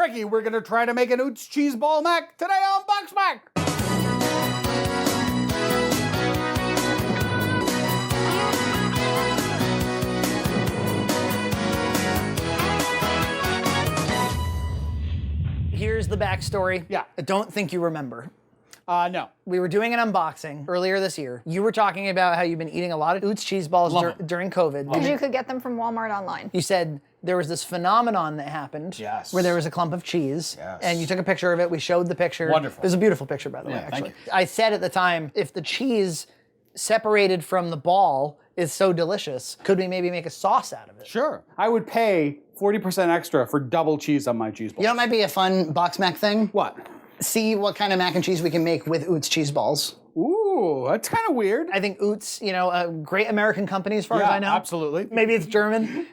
Frankie, we're gonna try to make an Utz Cheese Ball Mac today on BoxMac. Here's the backstory. Yeah. I don't think you remember. No. We were doing an unboxing earlier this year. You were talking about how you've been eating a lot of Utz Cheese Balls during COVID. Because you could get them from Walmart online. You said there was this phenomenon that happened where there was a clump of cheese, and you took a picture of it. We showed the picture. Wonderful. It was a beautiful picture, by the way, actually. Thank you. I said at the time, if the cheese separated from the ball is so delicious, could we maybe make a sauce out of it? Sure. I would pay 40% extra for double cheese on my cheese balls. You know what might be a fun BoxMac thing? What? See what kind of mac and cheese we can make with Utz Cheese Balls. Ooh, that's kind of weird. I think Utz, you know, a great American company as far as I know. Absolutely. Maybe it's German.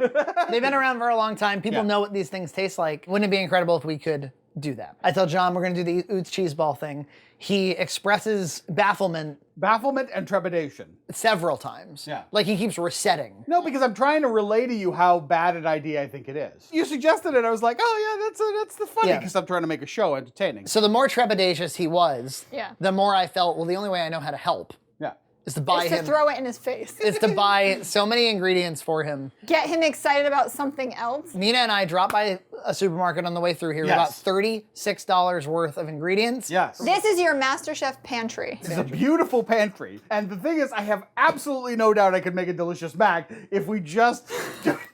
They've been around for a long time. People know what these things taste like. Wouldn't it be incredible if we could do that? I tell John we're going to do the Utz Cheese Ball thing. He expresses bafflement And trepidation. several times. Yeah. Like he keeps resetting. No, because I'm trying to relay to you how bad an idea I think it is. You suggested it, I was like, oh yeah, that's the funny, because I'm trying to make a show entertaining. So the more trepidatious he was, Yeah. the more I felt, well, the only way I know how to help Yeah. is to buy Is to him. throw it in his face. Is to buy so many ingredients for him. Get him excited about something else. Nina and I dropped by a supermarket on the way through here. We bought $36 worth of ingredients. Yes. This is your MasterChef pantry. It's a beautiful pantry. And the thing is, I have absolutely no doubt I could make a delicious mac if we just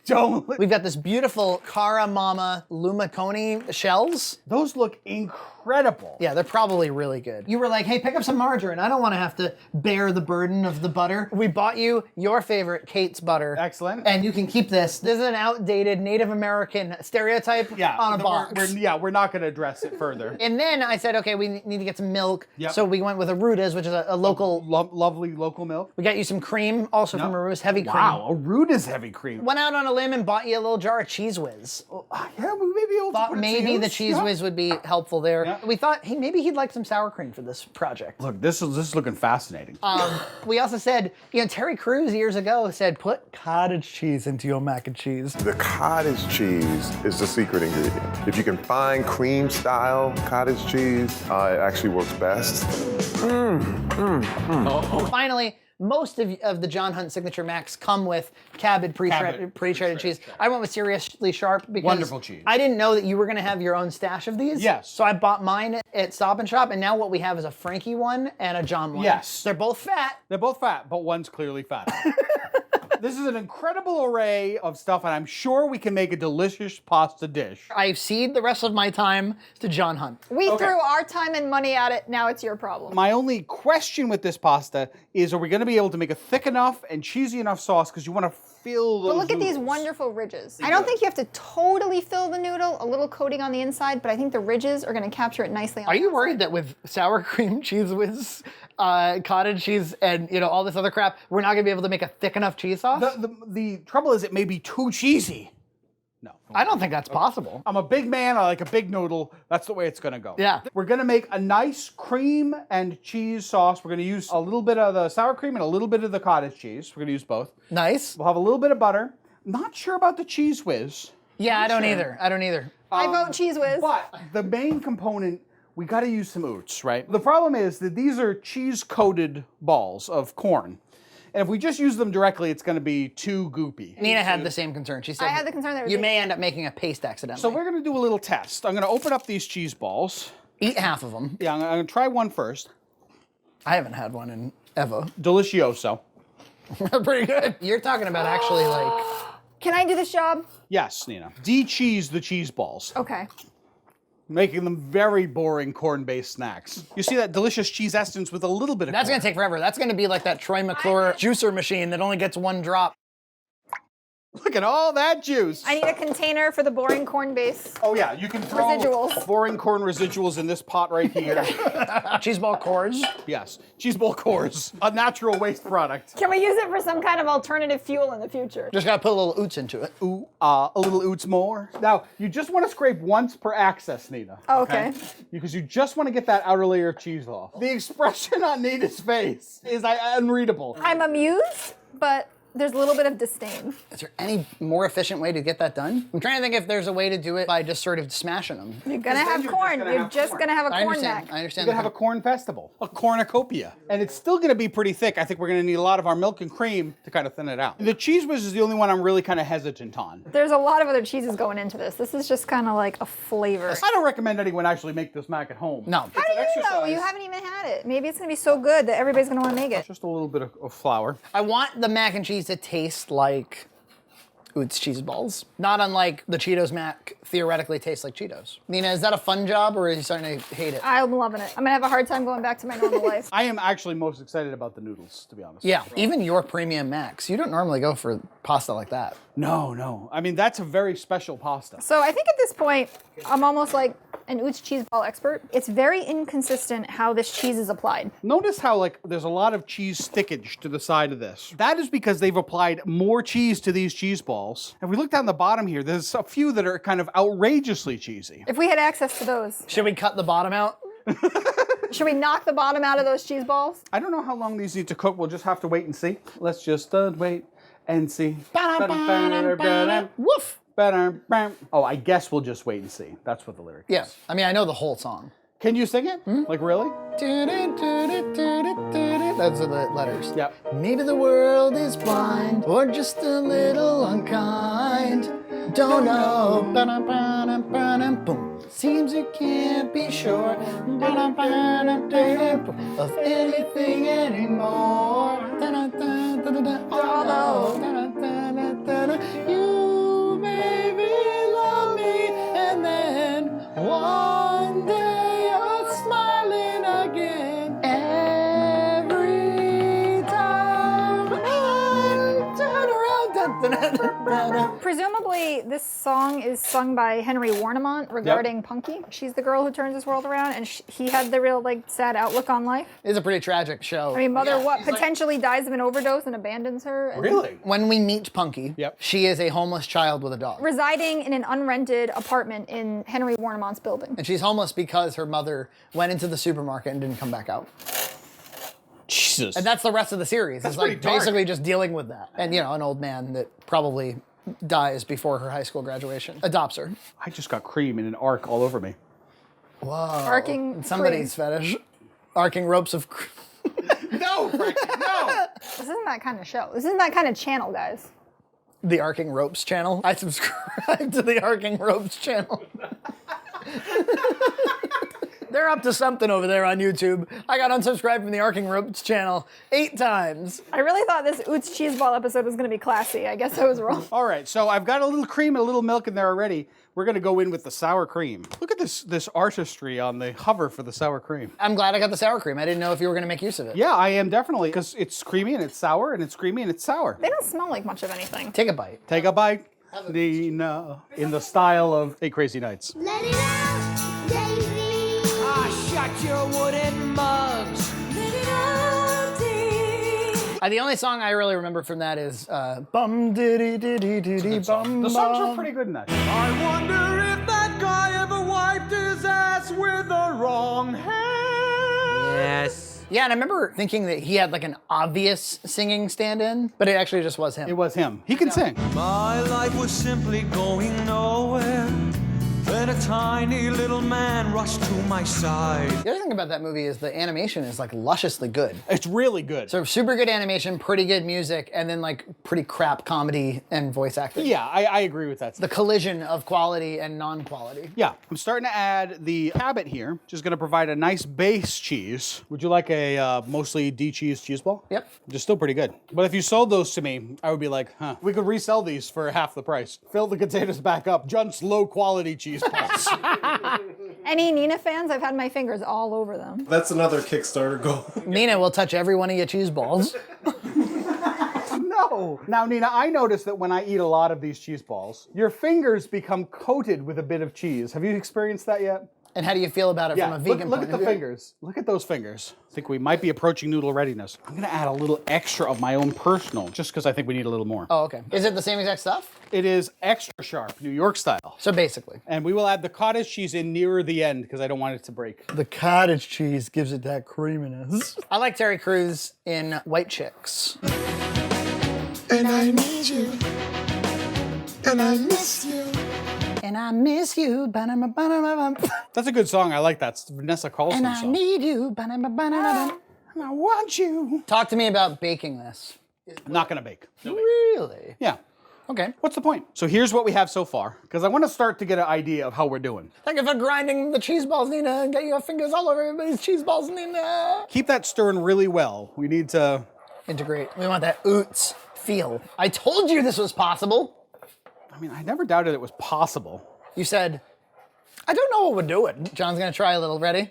don't. We've got this beautiful Cara Mama Lumaconi shells. Those look incredible. Yeah, they're probably really good. You were like, hey, pick up some margarine. I don't want to have to bear the burden of the butter. We bought you your favorite Kate's butter. Excellent. And you can keep this. This is an outdated Native American stereotype on a box. We're not going to address it further. And then I said, okay, we need to get some milk. Yep. So we went with Aruta's, which is a local. Lovely local milk. We got you some cream, also from Aruta's, heavy cream. Wow, Aruta's heavy cream. Went out on a limb and bought you a little jar of Cheese Whiz. Yeah, we may be able to Thought put it to maybe use. the Cheese Whiz would be helpful there. Yeah. We thought, hey, maybe he'd like some sour cream for this project. Look, this is looking fascinating. We also said, you know, Terry Crews years ago said, put cottage cheese into your mac and cheese. The cottage cheese is the secret ingredient. If you can find cream-style cottage cheese, it actually works best. Finally, most of the John Hunt signature Macs come with Cabot pre-shredded cheese. I went with Seriously Sharp because Wonderful cheese. I didn't know that you were going to have your own stash of these. Yes. So I bought mine at Stop and Shop, and now what we have is a Frankie one and a John one. Yes. They're both fat. They're both fat, but one's clearly fat. This is an incredible array of stuff, and I'm sure we can make a delicious pasta dish. I cede the rest of my time to John Hunt. We threw our time and money at it, now it's your problem. My only question with this pasta is, are we going to be able to make a thick enough and cheesy enough sauce? Because you want to fill those But look at these noodles. wonderful ridges. I don't think you have to totally fill the noodle, a little coating on the inside, but I think the ridges are going to capture it nicely on Are the you outside. worried that with sour cream, Cheese Whiz, cottage cheese, and all this other crap, we're not gonna be able to make a thick enough cheese sauce? The trouble is, it may be too cheesy. No. I don't think that's possible. I'm a big man, I like a big noodle. That's the way it's gonna go. Yeah. We're gonna make a nice cream and cheese sauce. We're gonna use a little bit of the sour cream and a little bit of the cottage cheese. We're gonna use both. Nice. We'll have a little bit of butter. Not sure about the Cheese Whiz. Yeah, I don't either. I don't either. I vote Cheese Whiz. But the main component, we gotta use some Utz, right? The problem is that these are cheese-coated balls of corn. And if we just use them directly, it's gonna be too goopy. Nina had the same concern. She said I had the concern that you may end up making a paste accidentally. So we're gonna do a little test. I'm gonna open up these cheese balls. Eat half of them. Yeah, I'm gonna try one first. I haven't had one in ever. Delicioso. Pretty good. You're talking about actually like... Can I do this job? Yes, Nina. De-cheese the cheese balls, Okay. making them very boring corn-based snacks. You see that delicious cheese essence with a little bit of That's corn. gonna take forever. That's gonna be like that Troy McClure juicer machine that only gets one drop. Look at all that juice. I need a container for the boring corn base. Oh yeah, you can throw Residuals. boring corn residuals in this pot right here. Cheese ball cores. Yes, cheese ball cores, a natural waste product. Can we use it for some kind of alternative fuel in the future? Just gotta put a little Utz into it. Ooh, a little Utz more. Now, you just want to scrape once per access, Nina. Oh, okay. Because you just want to get that outer layer of cheese off. The expression on Nina's face is unreadable. I'm amused, but There's a little bit of disdain. Is there any more efficient way to get that done? I'm trying to think if there's a way to do it by just sort of smashing them. You're gonna have corn. You're just gonna have a corn neck. I understand. You're gonna have a corn festival, a cornucopia. And it's still gonna be pretty thick. I think we're gonna need a lot of our milk and cream to kind of thin it out. The Cheese Whiz is the only one I'm really kind of hesitant on. There's a lot of other cheeses going into this. This is just kind of like a flavor. I don't recommend anyone actually make this mac at home. No. How do you know? You haven't even had it. Maybe it's gonna be so good that everybody's gonna want to make it. Just a little bit of flour. I want the mac and cheese to taste like Utz Cheese Balls. Not unlike the Cheetos Mac theoretically tastes like Cheetos. Nina, is that a fun job or are you starting to hate it? I'm loving it. I'm gonna have a hard time going back to my normal life. I am actually most excited about the noodles, to be honest. Yeah, even your premium Macs. You don't normally go for pasta like that. No. I mean, that's a very special pasta. So I think at this point, I'm almost like an Utz cheese ball expert. It's very inconsistent how this cheese is applied. Notice how like there's a lot of cheese stickage to the side of this. That is because they've applied more cheese to these cheese balls. If we look down the bottom here, there's a few that are kind of outrageously cheesy. If we had access to those, Should we cut the bottom out? should we knock the bottom out of those cheese balls? I don't know how long these need to cook. We'll just have to wait and see. Let's just wait and see. Woof. Oh, I guess we'll just wait and see. That's what the lyric Yeah, is. I mean, I know the whole song. Can you sing it? Like really? Those are the letters. Yep. Maybe the world is blind or just a little unkind. Don't know. Boom. Seems you can't be sure of anything anymore. You maybe love me, and then one day you're smiling again. Every time I turn around. Presumably, this song is sung by Henry Warnemont regarding Punky. She's the girl who turns this world around, and he had the real like sad outlook on life. It's a pretty tragic show. I mean, mother potentially dies of an overdose and abandons her. And Really? When we meet Punky, Yep. she is a homeless child with a dog. residing in an unrented apartment in Henry Warnemont's building. And she's homeless because her mother went into the supermarket and didn't come back out. Jesus. And that's the rest of the series. It's like pretty dark. basically just dealing with that. And, you know, an old man that probably dies before her high school graduation adopts her. I just got cream in an arc all over me. Whoa. Arcing Somebody's fetish. Arcing ropes of... No, Frankie, no! This isn't that kind of show. This isn't that kind of channel, guys. The Arcing Ropes channel. I subscribe to the Arcing Ropes channel. They're up to something over there on YouTube. I got unsubscribed from the Arcing Ropes channel 8 times. I really thought this Utz cheese ball episode was going to be classy. I guess I was wrong. All right, so I've got a little cream and a little milk in there already. We're gonna go in with the sour cream. Look at this artistry on the hover for the sour cream. I'm glad I got the sour cream. I didn't know if you were gonna make use of it. Yeah, I am definitely, because it's creamy and it's sour and it's creamy and it's sour. They don't smell like much of anything. Take a bite. Take a bite, Nina, in the style of 8 Crazy Nights. Let it out, Davy. Shut your wooden mugs. Let it out, Davy. The only song I really remember from that is bum diddy diddy diddy bum. The songs are pretty good in that. I wonder if that guy ever wiped his ass with the wrong hand. Yes. Yeah, and I remember thinking that he had like an obvious singing stand-in, but it actually just was him. It was him. He can sing. My life was simply going nowhere. Then a tiny little man rushed to my side. The other thing about that movie is the animation is like lusciously good. It's really good. So super good animation, pretty good music, and then like pretty crap comedy and voice acting. Yeah, I agree with that. The collision of quality and non-quality. Yeah, I'm starting to add the Cabot here, which is going to provide a nice base cheese. Would you like a mostly de-cheese cheese ball? Yep. Which is still pretty good. But if you sold those to me, I would be like, huh, we could resell these for half the price. Fill the containers back up. Junt's low quality cheese balls. Any Nina fans? I've had my fingers all over them. That's another Kickstarter goal. Nina will touch every one of your cheese balls. No. Now, Nina, I noticed that when I eat a lot of these cheese balls, your fingers become coated with a bit of cheese. Have you experienced that yet? And how do you feel about it from a vegan look point at of the view? fingers. Look at those fingers. I think we might be approaching noodle readiness. I'm gonna add a little extra of my own personal, just because I think we need a little more. Oh, okay. Is it the same exact stuff? It is extra sharp, New York style. So basically. And we will add the cottage cheese in nearer the end, because I don't want it to break. The cottage cheese gives it that creaminess. I like Terry Crews in White Chicks. And I need you. And I miss you. And I miss you. Ba-da-ba-ba-da-ba-bum. That's a good song. I like that. It's Vanessa Carlson And I song. need you. Ba-da-ba-ba-da-ba-dum. I want you. Talk to me about baking this. I'm not gonna bake. Really? Yeah. Okay. What's the point? So here's what we have so far, because I want to start to get an idea of how we're doing. Thank you for grinding the cheese balls, Nina, and get your fingers all over everybody's cheese balls, Nina. Keep that stirring really well. We need to. Integrate. We want that Utz feel. I told you this was possible. I mean, I never doubted it was possible. You said, I don't know what we're doing. John's gonna try a little. Ready?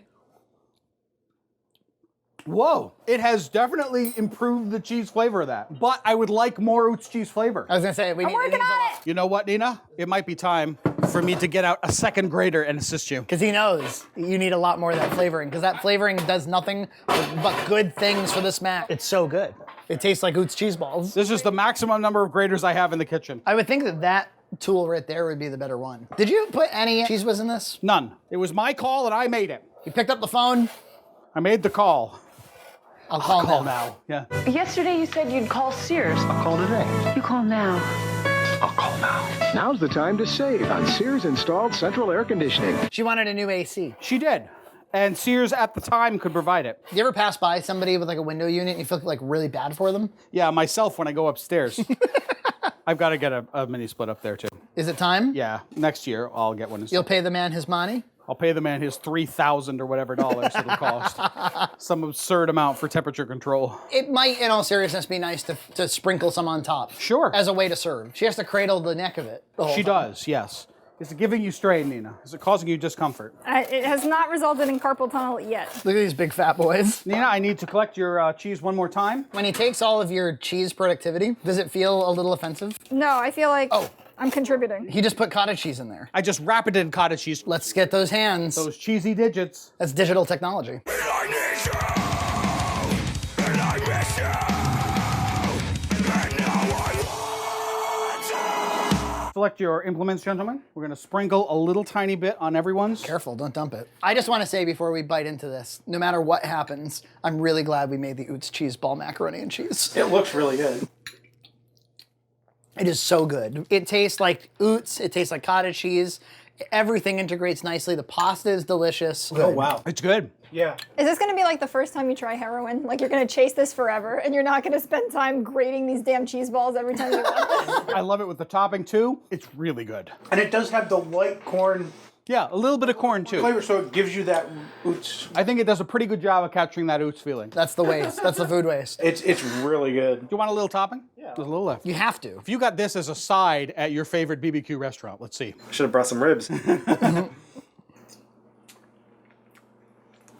Whoa. It has definitely improved the cheese flavor of that. But I would like more Utz cheese flavor. I was gonna say, I'm working on it. You know what, Nina? It might be time for me to get out a second grater and assist you. Because he knows you need a lot more of that flavoring. Because that flavoring does nothing but good things for this mac. It's so good. It tastes like Utz cheese balls. This is the maximum number of graters I have in the kitchen. I would think that that tool right there would be the better one. Did you put any cheese whiz in this? None. It was my call and I made it. You picked up the phone? I made the call. I'll call Call now. now. Yeah. Yesterday you said you'd call Sears. I'll call today. You call now. I'll call now. Now's the time to save on Sears installed central air conditioning. She wanted a new AC. She did. And Sears at the time could provide it. You ever pass by somebody with like a window unit and you feel like really bad for them? Yeah, myself when I go upstairs. I've got to get a mini split up there too. Is it time? Yeah, next year I'll get one. You'll pay the man his money? I'll pay the man his $3,000 or whatever dollars it'll cost. Some absurd amount for temperature control. It might, in all seriousness, be nice to sprinkle some on top. Sure. As a way to serve. She has to cradle the neck of it. the whole She time. does, yes. Is it giving you strain, Nina? Is it causing you discomfort? It has not resulted in carpal tunnel yet. Look at these big fat boys. Nina, I need to collect your cheese one more time. When he takes all of your cheese productivity, does it feel a little offensive? No, I feel like Oh. I'm contributing. He just put cottage cheese in there. I just wrap it in cottage cheese. Let's get those hands. Those cheesy digits. That's digital technology. Select your implements, gentlemen. We're gonna sprinkle a little tiny bit on everyone's. Careful, don't dump it. I just want to say before we bite into this, no matter what happens, I'm really glad we made the Utz Cheese Ball macaroni and cheese. It looks really good. It is so good. It tastes like Utz, it tastes like cottage cheese. Everything integrates nicely. The pasta is delicious. Oh, wow. It's good. Yeah. Is this gonna be like the first time you try heroin? Like you're gonna chase this forever and you're not gonna spend time grating these damn cheese balls every time you want this? I love it with the topping too. It's really good. And it does have the light corn Yeah, a little bit of corn too. flavor, so it gives you that Utz. I think it does a pretty good job of capturing that Utz feeling. Do That's the waste. That's the food waste. It's really good. you want a little topping? Yeah. There's a little left. You have to. If you got this as a side at your favorite BBQ restaurant, let's see. Should have brought some ribs.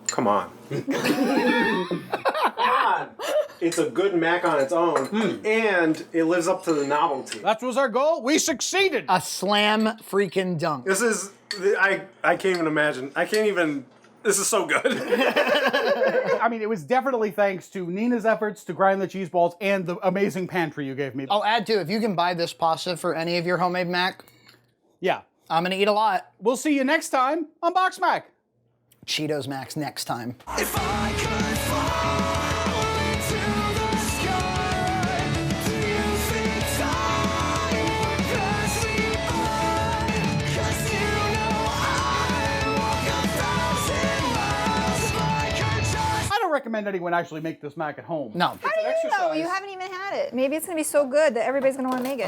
Come on. Come on. It's a good mac on its own, and it lives up to the novelty. That was our goal. We succeeded. A slam freaking dunk. This is, I can't even imagine. This is so good. I mean, it was definitely thanks to Nina's efforts to grind the cheese balls and the amazing pantry you gave me. I'll add too, if you can buy this pasta for any of your homemade mac, Yeah. I'm gonna eat a lot. We'll see you next time on BoxMac. Cheetos Max next time. If I could fall into the sky, do you think time would pass me by? 'Cause you know I walk 1,000 miles if I could just. I don't recommend anyone actually make this mac at home. No. How do you know? You haven't even had it. Maybe it's gonna be so good that everybody's gonna wanna make it.